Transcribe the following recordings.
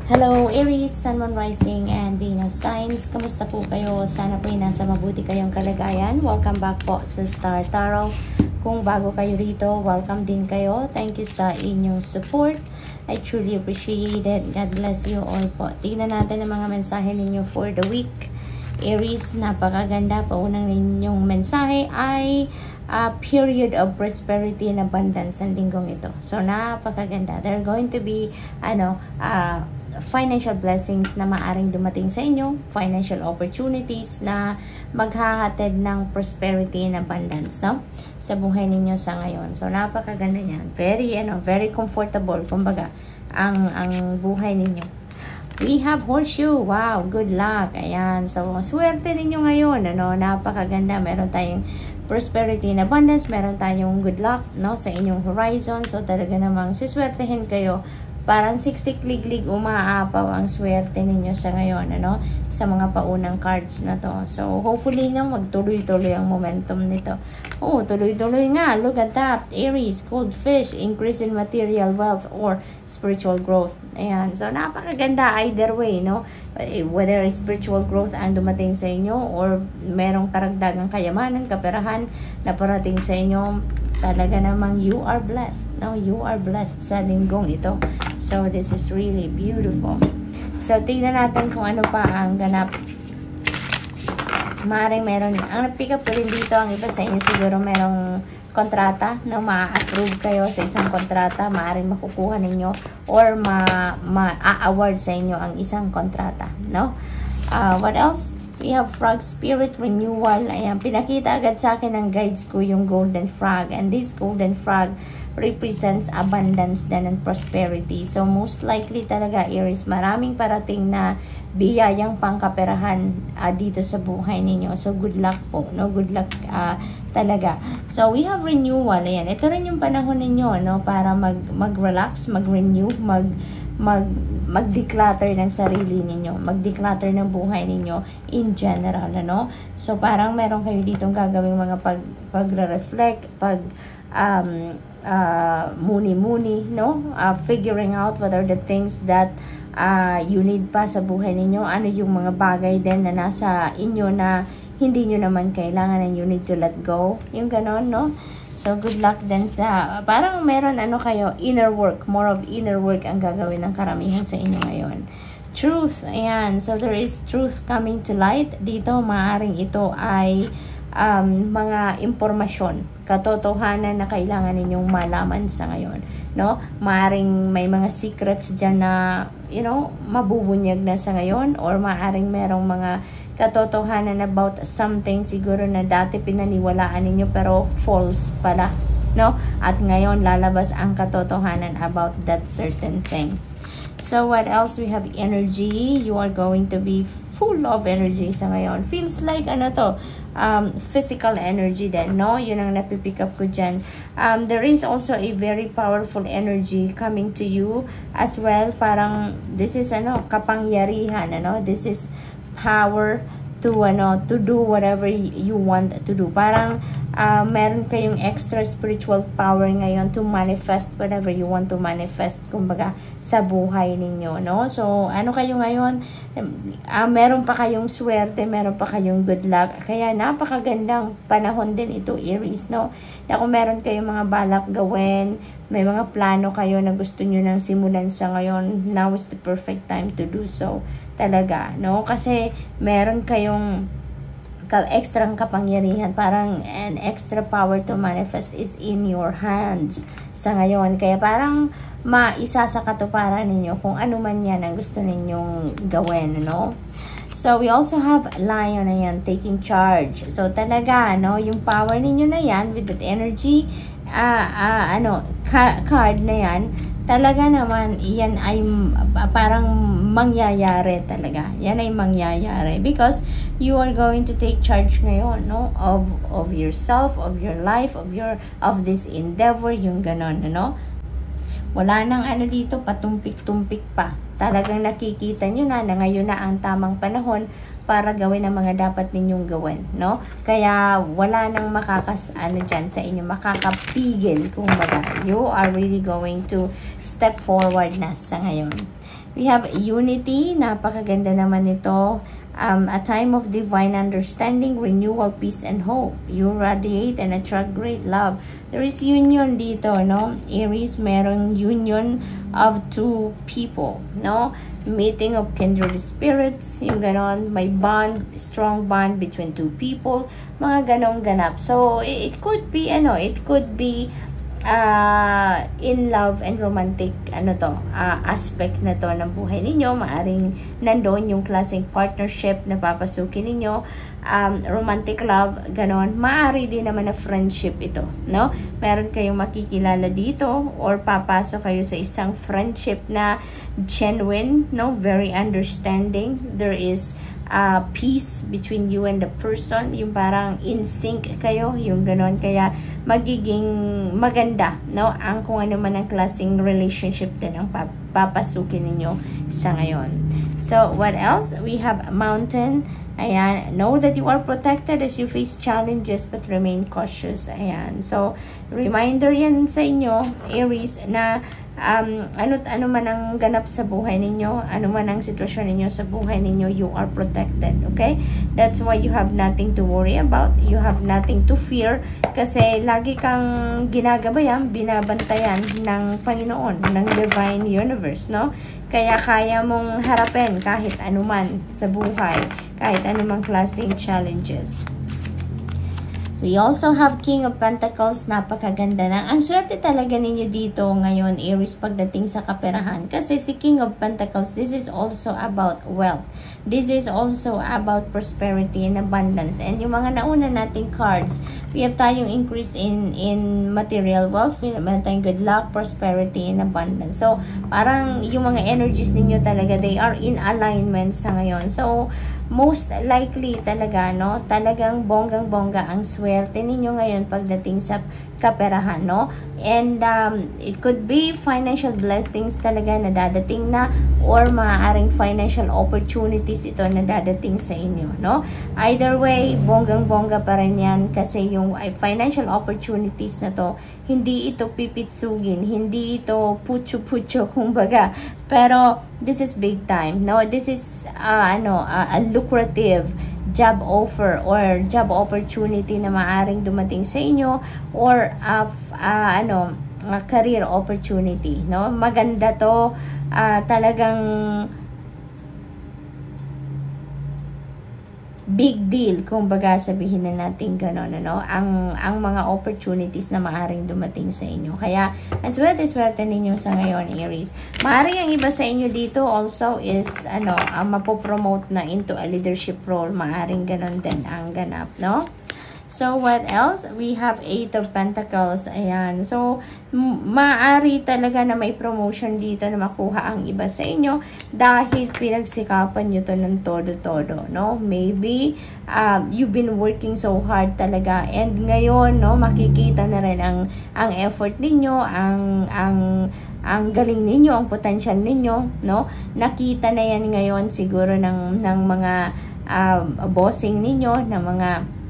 Hello Aries, Sun, Moon, Rising, and Venus signs. Kamusta po kayo? Sana po nasa mabuti kayong kalagayan. Welcome back po sa Star Tarot. Kung bago kayo rito, welcome din kayo. Thank you sa inyong support. I truly appreciate it. God bless you all po. Tingnan natin ang mga mensahe ninyo for the week. Aries, napakaganda. Paunang ninyong mensahe ay period of prosperity and abundance ang linggong ito. So, napakaganda. There are going to be, financial blessings na maaring dumating sa inyo, financial opportunities na maghahatid ng prosperity and abundance, no? Sa buhay ninyo sa ngayon. So, napakaganda niyan. Very comfortable, kumbaga, ang buhay ninyo. We have horseshoe. Wow, good luck. Ayan. So, swerte ninyo ngayon, napakaganda. Meron tayong prosperity and abundance, meron tayong good luck, no, sa inyong horizon. So, talaga namang siswertehin kayo. Parang siksik-liglig umaapaw ang swerte ninyo sa ngayon, sa mga paunang cards na to. So, hopefully nga magtuloy-tuloy ang momentum nito. Oh, tuloy-tuloy nga. Look at that. Aries, cold fish, increase in material wealth or spiritual growth. Ayan. So, napakaganda either way, no? Whether spiritual growth ang dumating sa inyo or merong karagdagang kayamanan, kaperahan na parating sa inyo, talaga namang you are blessed. No, you are blessed sa linggong ito. So, this is really beautiful. So, tingnan natin kung ano pa ang ganap. Maaaring meron. Ang pick up ko rin dito, ang iba sa inyo siguro merong kontrata na ma-approve kayo sa isang kontrata. Maaaring makukuha ninyo or ma-award sa inyo ang isang kontrata. No? What else? We have frog spirit renewal. Ayan, pinakita agad sa akin ng guides ko yung golden frog. And this golden frog represents abundance din and prosperity. So, most likely talaga, Aries, maraming parating na biyayang pangkaperahan dito sa buhay ninyo. So, good luck po. No? Good luck talaga. So, we have renewal. Ayan, ito rin yung panahon ninyo, no? Para mag-relax, mag-renew, mag-declutter ng sarili ninyo, mag-declutter ng buhay ninyo in general, So, parang meron kayo ditong gagawing mga pagre-reflect, muni-muni, figuring out what are the things that you need pa sa buhay ninyo, ano yung mga bagay din na nasa inyo na hindi nyo naman kailangan and you need to let go, yung ganon, no? So, good luck din sa, parang meron kayo, inner work, more of inner work ang gagawin ng karamihan sa inyo ngayon. Truth, ayan. So, there is truth coming to light. Dito, maaaring ito ay mga impormasyon, katotohanan na kailangan ninyong malaman sa ngayon, no? Maaaring may mga secrets dyan na, mabubunyag na sa ngayon or maaaring merong mga katotohanan about something siguro na dati pinaniwalaan ninyo pero false pala, no? At ngayon lalabas ang katotohanan about that certain thing. So, what else? We have energy. You are going to be full of energy sa ngayon. Feels like, physical energy din, no? Yun ang napipick up ko dyan. There is also a very powerful energy coming to you as well. Parang, this is, kapangyarihan, This is power to do whatever you want to do. Parang meron kayong extra spiritual power ngayon to manifest whatever you want to manifest, kumbaga, sa buhay ninyo, no? So, kayo ngayon, meron pa kayong swerte, meron pa kayong good luck. Kaya napakagandang panahon din ito, Aries, no? Kung meron kayong mga balak gawin, may mga plano kayo na gusto nyo nang simulan sa ngayon, now is the perfect time to do so. Talaga, no? Kasi meron kayong extrang kapangyarihan, parang an extra power to manifest is in your hands sa ngayon. Kaya parang maisa sa katuparan ninyo kung ano man yan ang gusto ninyong gawin, no? So, we also have Lion, ayan, taking charge. So, talaga, yung power ninyo na yan, with that energy, card na yan, talaga naman, iyan ay parang mangyayari talaga. Yan ay mangyayari. Because you are going to take charge ngayon, no? Of yourself, of your life, of this endeavor, yung ganon, Wala nang dito, patumpik-tumpik pa. Talagang nakikita nyo na ngayon na ang tamang panahon para gawin ang mga dapat ninyong gawin, no? Kaya wala nang dyan sa inyo, makakapigil, kumbaga. You are really going to step forward na sa ngayon. We have unity, napakaganda naman ito. A time of divine understanding, renewal, peace, and hope. You radiate and attract great love. There is union dito, no? Aries, merong union of two people, no? Meeting of kindred spirits, yung ganon, may bond, strong bond between two people, mga ganong ganap. So, it could be, it could be in love and romantic aspect na to ng buhay ninyo. Maaring nandoon yung klaseng partnership na papasukin ninyo, romantic love, ganon. Maari din naman na friendship ito, no? Meron kayong makikilala dito or papasok kayo sa isang friendship na genuine, no? Very understanding. There is peace between you and the person, yung parang in sync kayo, yung ganon. Kaya magiging maganda, no? Ang kung ano man ang klaseng relationship din ang papasukin ninyo sa ngayon. So, what else? We have mountain. Ayan, know that you are protected as you face challenges but remain cautious. Ayan, so reminder yan sa inyo, Aries, na ano man ang ganap sa buhay ninyo, ano man ang sitwasyon ninyo sa buhay ninyo, you are protected, okay? That's why you have nothing to worry about, you have nothing to fear, kasi lagi kang ginagabayan, binabantayan ng Panginoon, ng Divine Universe, no? Kaya kaya mong harapin kahit anuman sa buhay, kahit anumang klaseng challenges. We also have King of Pentacles, napakaganda na. Ang swerte talaga ninyo dito ngayon, Aries, pagdating sa kaperahan. Kasi si King of Pentacles, this is also about wealth. This is also about prosperity and abundance. And yung mga nauna nating cards, we have tayong increase in material wealth, we have tayong good luck, prosperity, and abundance. So, parang yung mga energies ninyo talaga, they are in alignment sa ngayon. So, most likely talaga, no? Talagang bonggang-bongga ang swerte ninyo ngayon pagdating sa kaperahan, no? And it could be financial blessings talaga na dadating na, or maaaring financial opportunities ito na dadating sa inyo, no? Either way, bonggang-bongga pa rin yan, kasi yung financial opportunities na to, hindi ito pipitsugin, hindi ito putyo-putyo kumbaga, pero this is big time, no? This is a lucrative job offer or job opportunity na maaring dumating sa inyo, or career opportunity, no? Maganda to, talagang big deal, kung baga sabihin na natin gano'n, ang mga opportunities na maaring dumating sa inyo. Kaya, ang swerte-swerte ninyo sa ngayon, Aries. Maaring ang iba sa inyo dito also is, mapopromote na into a leadership role. Maaring gano'n din ang ganap, no? So, what else? We have 8 of Pentacles. Ayan. So, maaari talaga na may promotion dito na makuha ang iba sa inyo dahil pinagsikapan nyo to ng todo-todo, no? Maybe, you've been working so hard talaga, and ngayon, no, makikita na rin ang effort ninyo, ang galing ninyo, ang potential ninyo, no? Nakita na yan ngayon siguro ng mga bossing ninyo, ng mga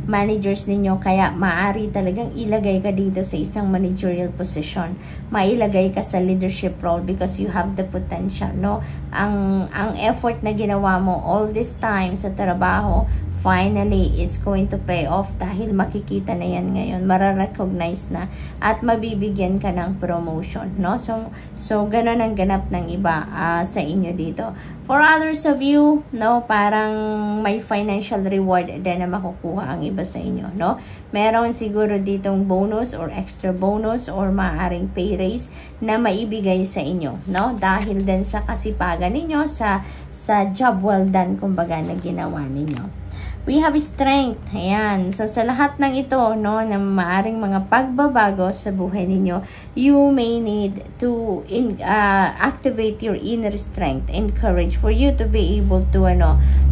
managers ninyo, kaya maaari talagang ilagay ka dito sa isang managerial position, mailagay ka sa leadership role because you have the potential, no? Ang effort na ginawa mo all this time sa trabaho, finally, it's going to pay off dahil makikita na yan ngayon, mararecognize na, at mabibigyan ka ng promotion, no? So ganun ang ganap ng iba sa inyo dito. For others of you, no, parang may financial reward din na makukuha ang iba sa inyo, no? Meron siguro ditong bonus or extra bonus or maaaring pay raise na maibigay sa inyo, no? Dahil din sa kasipagan ninyo, sa job well done, kumbaga, na ginawa ninyo. We have strength. Ayan. So, sa lahat ng ito, no, na maaring mga pagbabago sa buhay ninyo, you may need to activate your inner strength and courage for you to be able to,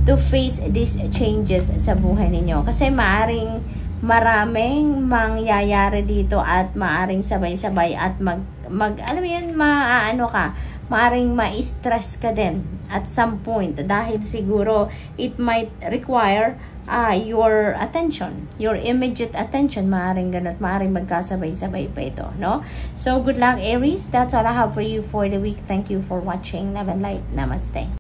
to face these changes sa buhay ninyo. Kasi maraming mangyayari dito at maaring sabay-sabay at maaring ma-stress ka din at some point dahil siguro it might require your attention, your immediate attention. Maaring ganun, maaring magkasabay-sabay pa ito, no? So, good luck, Aries. That's all I have for you for the week. Thank you for watching. Love and light. Namaste.